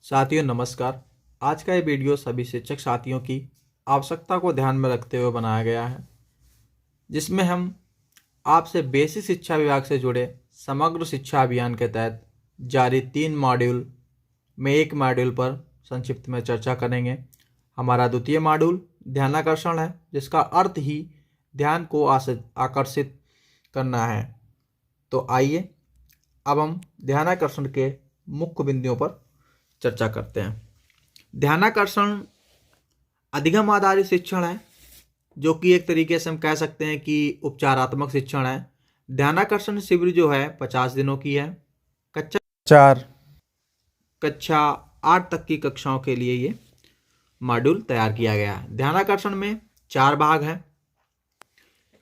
साथियों नमस्कार। आज का ये वीडियो सभी शिक्षक साथियों की आवश्यकता को ध्यान में रखते हुए बनाया गया है, जिसमें हम आपसे बेसिक शिक्षा विभाग से जुड़े समग्र शिक्षा अभियान के तहत जारी 3 मॉड्यूल में एक मॉड्यूल पर संक्षिप्त में चर्चा करेंगे। हमारा द्वितीय मॉड्यूल ध्यानाकर्षण है, जिसका अर्थ ही ध्यान को आकर्षित करना है। तो आइए अब हम ध्यानाकर्षण के मुख्य बिंदुओं पर चर्चा करते हैं। ध्यानाकर्षण अधिगम आधारित शिक्षण है, जो कि एक तरीके से हम कह सकते हैं कि उपचारात्मक शिक्षण है। ध्यानाकर्षण शिविर जो है 50 दिनों की है। कक्षा 8 तक की कक्षाओं के लिए ये मॉड्यूल तैयार किया गया है। ध्यानाकर्षण में 4 भाग हैं।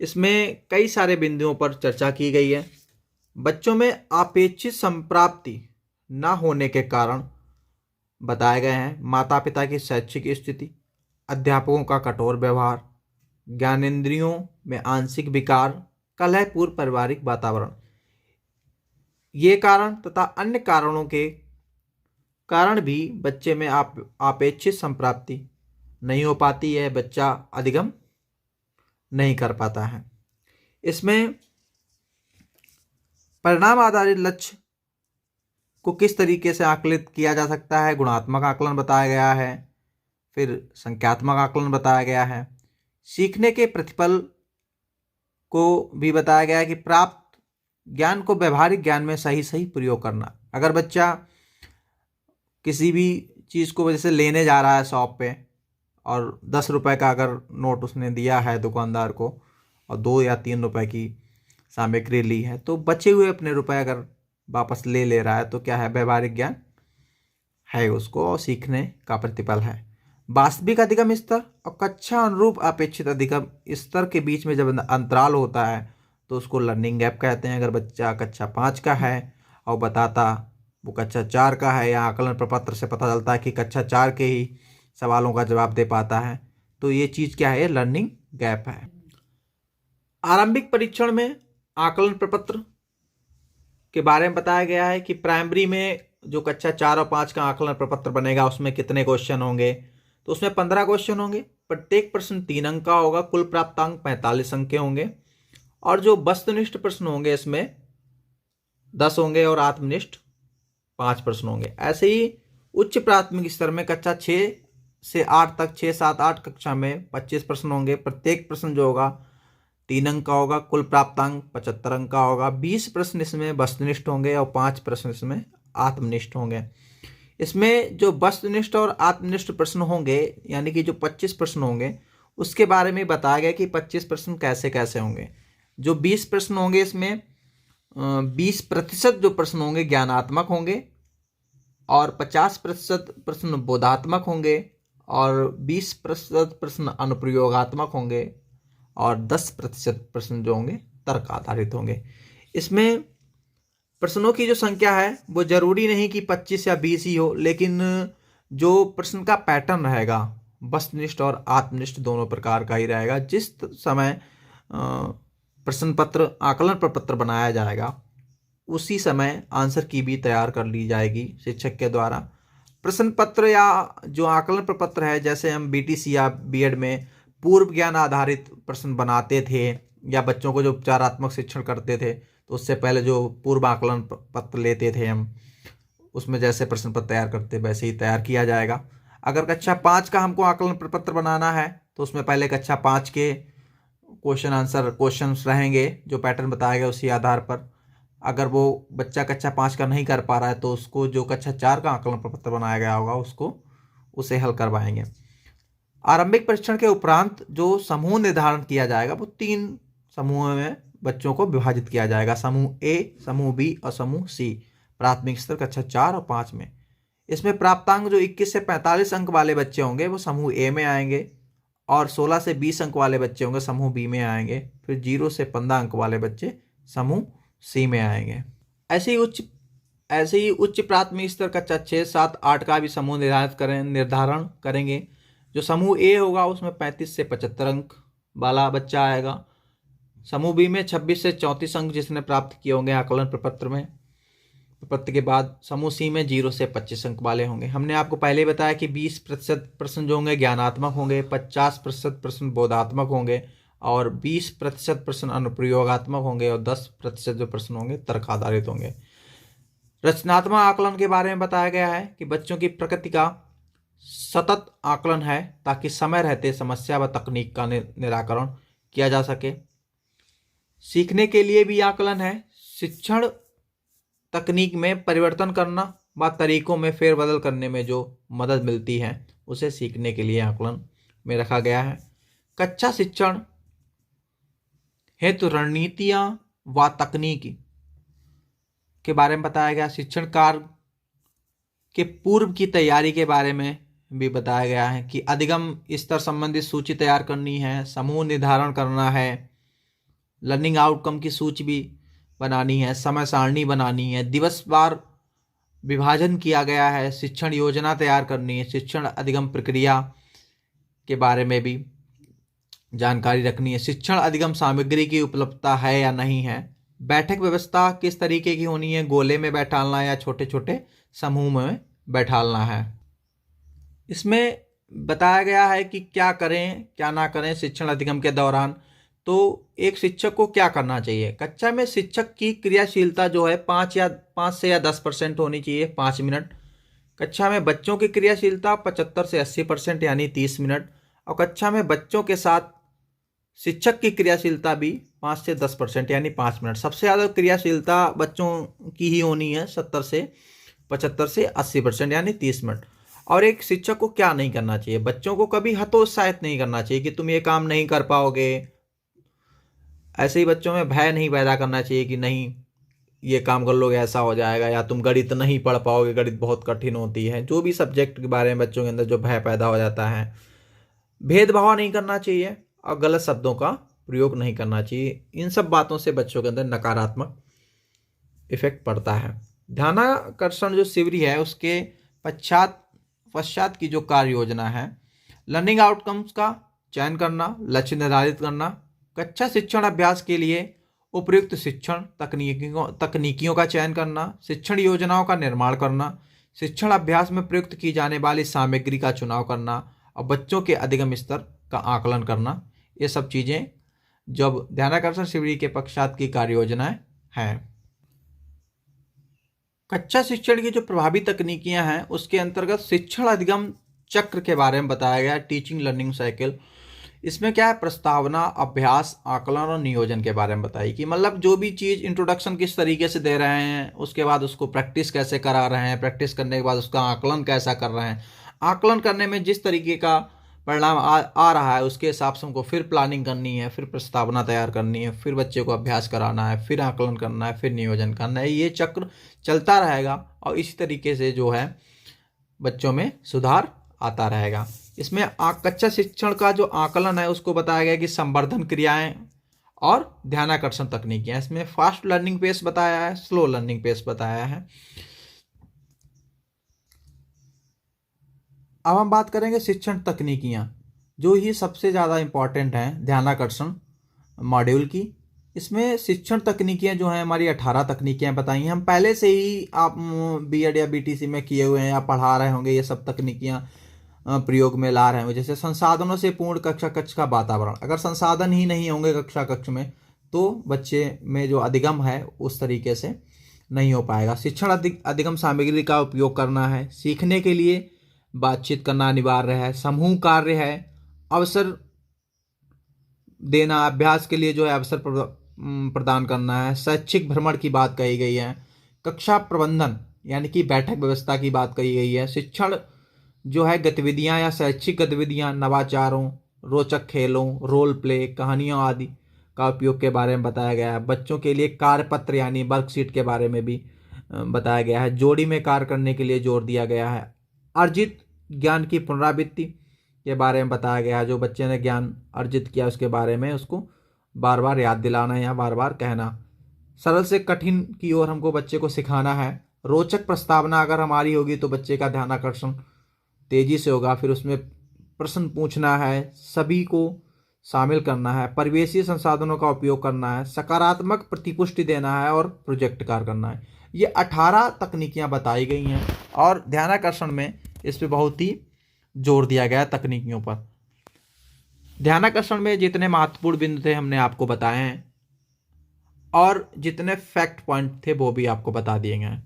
इसमें कई सारे बिंदुओं पर चर्चा की गई है। बच्चों में अपेक्षित संप्राप्ति न होने के कारण बताए गए हैं। माता पिता की शैक्षिक स्थिति, अध्यापकों का कठोर व्यवहार, ज्ञानेंद्रियों में आंशिक विकार, कलहपूर्ण पारिवारिक वातावरण, ये कारण तथा अन्य कारणों के कारण भी बच्चे में अपेक्षित संप्राप्ति नहीं हो पाती है, बच्चा अधिगम नहीं कर पाता है। इसमें परिणाम आधारित लक्ष्य को किस तरीके से आकलित किया जा सकता है, गुणात्मक आकलन बताया गया है। फिर संख्यात्मक आकलन बताया गया है। सीखने के प्रतिफल को भी बताया गया है कि प्राप्त ज्ञान को व्यवहारिक ज्ञान में सही सही प्रयोग करना। अगर बच्चा किसी भी चीज़ को जैसे लेने जा रहा है शॉप पे, और 10 रुपए का अगर नोट उसने दिया है दुकानदार को और 2 या 3 रुपए की सामग्री ली है, तो बचे हुए अपने रुपए अगर वापस ले रहा है तो क्या है, व्यवहारिक ज्ञान है उसको और सीखने का प्रतिफल है। वास्तविक अधिगम स्तर और कक्षा अनुरूप अपेक्षित अधिगम स्तर के बीच में जब अंतराल होता है तो उसको लर्निंग गैप कहते हैं। अगर बच्चा कक्षा 5 का है और बताता वो कक्षा 4 का है, या आकलन प्रपत्र से पता चलता है कि कक्षा 4 के ही सवालों का जवाब दे पाता है, तो ये चीज़ क्या है, लर्निंग गैप है। आरंभिक परीक्षण में आकलन प्रपत्र के बारे में बताया गया है कि प्राइमरी में जो कक्षा 4 और 5 का आकलन प्रपत्र बनेगा उसमें कितने क्वेश्चन होंगे, तो उसमें 15 क्वेश्चन होंगे। प्रत्येक प्रश्न 3 अंक का होगा। कुल प्राप्तांक 45 अंक के होंगे। और जो वस्तुनिष्ठ प्रश्न होंगे इसमें 10 होंगे और आत्मनिष्ठ 5 प्रश्न होंगे। ऐसे ही उच्च प्राथमिक स्तर में कक्षा 6 से 8 तक 6, 7, 8 कक्षा में 25 प्रश्न होंगे। प्रत्येक प्रश्न जो होगा 3 अंक का होगा। कुल प्राप्तांक 75 अंक का होगा। 20 प्रश्न इसमें वस्तुनिष्ठ होंगे और 5 प्रश्न इसमें आत्मनिष्ठ होंगे। इसमें जो वस्तुनिष्ठ और आत्मनिष्ठ प्रश्न होंगे, यानी कि जो 25 प्रश्न होंगे, उसके बारे में बताया गया कि 25 प्रश्न कैसे कैसे होंगे। जो 20 प्रश्न होंगे इसमें 20% जो प्रश्न होंगे ज्ञानात्मक होंगे, और 50% प्रश्न बोधात्मक होंगे, और 20% प्रश्न अनुप्रयोगात्मक होंगे, और 10% प्रश्न जो होंगे तर्क आधारित होंगे। इसमें प्रश्नों की जो संख्या है वो जरूरी नहीं कि 25 या 20 ही हो, लेकिन जो प्रश्न का पैटर्न रहेगा वस्तुनिष्ठ और आत्मनिष्ठ दोनों प्रकार का ही रहेगा। जिस समय प्रश्न पत्र आकलन प्रपत्र बनाया जाएगा उसी समय आंसर की भी तैयार कर ली जाएगी शिक्षक के द्वारा। प्रश्न पत्र या जो आकलन प्रपत्र है, जैसे हम बीटीसी या बीएड में पूर्व ज्ञान आधारित प्रश्न बनाते थे, या बच्चों को जो उपचारात्मक शिक्षण करते थे तो उससे पहले जो पूर्व आकलन पत्र लेते थे हम, उसमें जैसे प्रश्न पत्र तैयार करते वैसे ही तैयार किया जाएगा। अगर कक्षा 5 का हमको आकलन प्रपत्र बनाना है तो उसमें पहले कक्षा 5 के क्वेश्चंस रहेंगे, जो पैटर्न बताया गया उसी आधार पर। अगर वो बच्चा कक्षा 5 का नहीं कर पा रहा है तो उसको जो कक्षा 4 का आकलन प्रपत्र बनाया गया होगा उसे हल करवाएंगे। आरंभिक परीक्षण के उपरांत जो समूह निर्धारण किया जाएगा वो 3 समूहों में बच्चों को विभाजित किया जाएगा। समूह ए, समूह बी और समूह सी, प्राथमिक स्तर कक्षा 4 और 5 में। इसमें प्राप्तांक जो 21 से 45 अंक वाले बच्चे होंगे वो समूह ए में आएंगे, और 16 से 20 अंक वाले बच्चे होंगे समूह बी में आएंगे। फिर 0 से 15 अंक वाले बच्चे समूह सी में आएंगे। ऐसे ही उच्च प्राथमिक स्तर कक्षा 6, 7, 8 का भी समूह निर्धारण करेंगे। जो समूह ए होगा उसमें 35 से 75 अंक वाला बच्चा आएगा। समूह बी में 26 से 34 अंक जिसने प्राप्त किए होंगे आकलन प्रपत्र में। प्रपत्र के बाद समूह सी में 0 से 25 अंक वाले होंगे। हमने आपको पहले ही बताया कि 20% प्रश्न जो होंगे ज्ञानात्मक होंगे, 50% प्रश्न बोधात्मक होंगे और 20% प्रश्न अनुप्रयोगात्मक होंगे और 10% जो प्रश्न होंगे तर्क आधारित होंगे। रचनात्मक आकलन के बारे में बताया गया है कि बच्चों की प्रकृति का सतत आकलन है ताकि समय रहते समस्या व तकनीक का निराकरण किया जा सके। सीखने के लिए भी आकलन है। शिक्षण तकनीक में परिवर्तन करना व तरीकों में फेरबदल करने में जो मदद मिलती है उसे सीखने के लिए आकलन में रखा गया है। कक्षा शिक्षण हेतु रणनीतियां व तकनीक के बारे में बताया गया। शिक्षण कार्य के पूर्व की तैयारी के बारे में भी बताया गया है कि अधिगम स्तर संबंधित सूची तैयार करनी है, समूह निर्धारण करना है, लर्निंग आउटकम की सूची भी बनानी है, समय सारणी बनानी है, दिवसवार विभाजन किया गया है, शिक्षण योजना तैयार करनी है, शिक्षण अधिगम प्रक्रिया के बारे में भी जानकारी रखनी है, शिक्षण अधिगम सामग्री की उपलब्धता है या नहीं है, बैठक व्यवस्था किस तरीके की होनी है, गोले में बैठालना है या छोटे छोटे समूह में बैठालना है। इसमें बताया गया है कि क्या करें क्या ना करें शिक्षण अधिगम के दौरान। तो एक शिक्षक को क्या करना चाहिए। कक्षा में शिक्षक की क्रियाशीलता जो है 5 से 10% होनी चाहिए, 5 मिनट। कक्षा में बच्चों की क्रियाशीलता 75 से 80% यानी 30 मिनट। और कक्षा में बच्चों के साथ शिक्षक की क्रियाशीलता भी 5 से 10% यानी 5 मिनट। सबसे ज़्यादा क्रियाशीलता बच्चों की ही होनी है, 70 से 75 से 80% यानी 30 मिनट। और एक शिक्षक को क्या नहीं करना चाहिए, बच्चों को कभी हतोत्साहित नहीं करना चाहिए कि तुम ये काम नहीं कर पाओगे। ऐसे ही बच्चों में भय नहीं पैदा करना चाहिए कि नहीं ये काम कर लोगे ऐसा हो जाएगा, या तुम गणित नहीं पढ़ पाओगे, गणित बहुत कठिन होती है। जो भी सब्जेक्ट के बारे में बच्चों के अंदर जो भय पैदा हो जाता है, भेदभाव नहीं करना चाहिए और गलत शब्दों का प्रयोग नहीं करना चाहिए। इन सब बातों से बच्चों के अंदर नकारात्मक इफेक्ट पड़ता है। ध्यानाकर्षण जो शिविर है उसके पश्चात की जो कार्य योजना है, लर्निंग आउटकम्स का चयन करना, लक्ष्य निर्धारित करना, कक्षा शिक्षण अभ्यास के लिए उपयुक्त शिक्षण तकनीकियों का चयन करना, शिक्षण योजनाओं का निर्माण करना, शिक्षण अभ्यास में प्रयुक्त की जाने वाली सामग्री का चुनाव करना और बच्चों के अधिगम स्तर का आकलन करना। ये सब चीज़ें जब ध्यानाकर्षण शिविर के पश्चात की कार्य योजनाएं हैं। कक्षा शिक्षण की जो प्रभावी तकनीकियां हैं उसके अंतर्गत शिक्षण अधिगम चक्र के बारे में बताया गया, टीचिंग लर्निंग साइकिल। इसमें क्या है, प्रस्तावना, अभ्यास, आकलन और नियोजन के बारे में बताई कि मतलब जो भी चीज़ इंट्रोडक्शन किस तरीके से दे रहे हैं, उसके बाद उसको प्रैक्टिस कैसे करा रहे हैं, प्रैक्टिस करने के बाद उसका आकलन कैसा कर रहे हैं, आकलन करने में जिस तरीके का परिणाम आ रहा है उसके हिसाब से हमको फिर प्लानिंग करनी है, फिर प्रस्तावना तैयार करनी है, फिर बच्चे को अभ्यास कराना है, फिर आकलन करना है, फिर नियोजन करना है। ये चक्र चलता रहेगा और इसी तरीके से जो है बच्चों में सुधार आता रहेगा। इसमें कक्षा शिक्षण का जो आकलन है उसको बताया गया कि संवर्धन क्रियाएं और ध्यानाकर्षण तकनीकियां। इसमें फास्ट लर्निंग पेस बताया है, स्लो लर्निंग पेस बताया है। अब हम बात करेंगे शिक्षण तकनीकियां, जो ही सबसे ज़्यादा इम्पॉर्टेंट हैं ध्यानाकर्षण मॉड्यूल की। इसमें शिक्षण तकनीकियां जो हैं हमारी 18 तकनीकियां बताई हैं। हम पहले से ही आप बीएड या बीटीसी में किए हुए हैं या पढ़ा रहे होंगे, ये सब तकनीकियां प्रयोग में ला रहे होंगे। जैसे संसाधनों से पूर्ण कक्षा कक्ष का वातावरण। अगर संसाधन ही नहीं होंगे कक्षा कक्ष में तो बच्चे में जो अधिगम है उस तरीके से नहीं हो पाएगा। शिक्षण अधिगम सामग्री का उपयोग करना है, सीखने के लिए बातचीत करना अनिवार्य है, समूह कार्य है, अवसर देना, अभ्यास के लिए जो है अवसर प्रदान करना है, शैक्षिक भ्रमण की बात कही गई है, कक्षा प्रबंधन यानी कि बैठक व्यवस्था की बात कही गई है, शिक्षण जो है गतिविधियां या शैक्षिक गतिविधियां, नवाचारों, रोचक खेलों, रोल प्ले, कहानियों आदि का उपयोग के बारे में बताया गया है। बच्चों के लिए कार्यपत्र यानी वर्कशीट के बारे में भी बताया गया है। जोड़ी में कार्य करने के लिए जोर दिया गया है। अर्जित ज्ञान की पुनरावृत्ति के बारे में बताया गया है। जो बच्चे ने ज्ञान अर्जित किया उसके बारे में उसको बार बार याद दिलाना या बार बार कहना। सरल से कठिन की ओर हमको बच्चे को सिखाना है। रोचक प्रस्तावना अगर हमारी होगी तो बच्चे का ध्यानाकर्षण तेजी से होगा। फिर उसमें प्रश्न पूछना है, सभी को शामिल करना है, परिवेशीय संसाधनों का उपयोग करना है, सकारात्मक प्रतिपुष्टि देना है और प्रोजेक्ट कार्य करना है। ये 18 तकनीकियाँ बताई गई हैं और ध्यानाकर्षण में इस पे बहुत ही जोर दिया गया है तकनीकियों पर। ध्यानाकर्षण में जितने महत्वपूर्ण बिंदु थे हमने आपको बताए हैं और जितने फैक्ट पॉइंट थे वो भी आपको बता दिए गए हैं।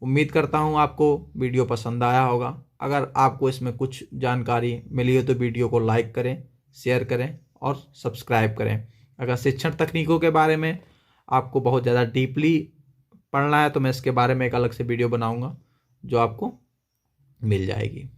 उम्मीद करता हूँ आपको वीडियो पसंद आया होगा। अगर आपको इसमें कुछ जानकारी मिली हो तो वीडियो को लाइक करें, शेयर करें और सब्सक्राइब करें। अगर शिक्षण तकनीकों के बारे में आपको बहुत ज़्यादा डीपली पढ़ना है तो मैं इसके बारे में एक अलग से वीडियो बनाऊंगा जो आपको मिल जाएगी।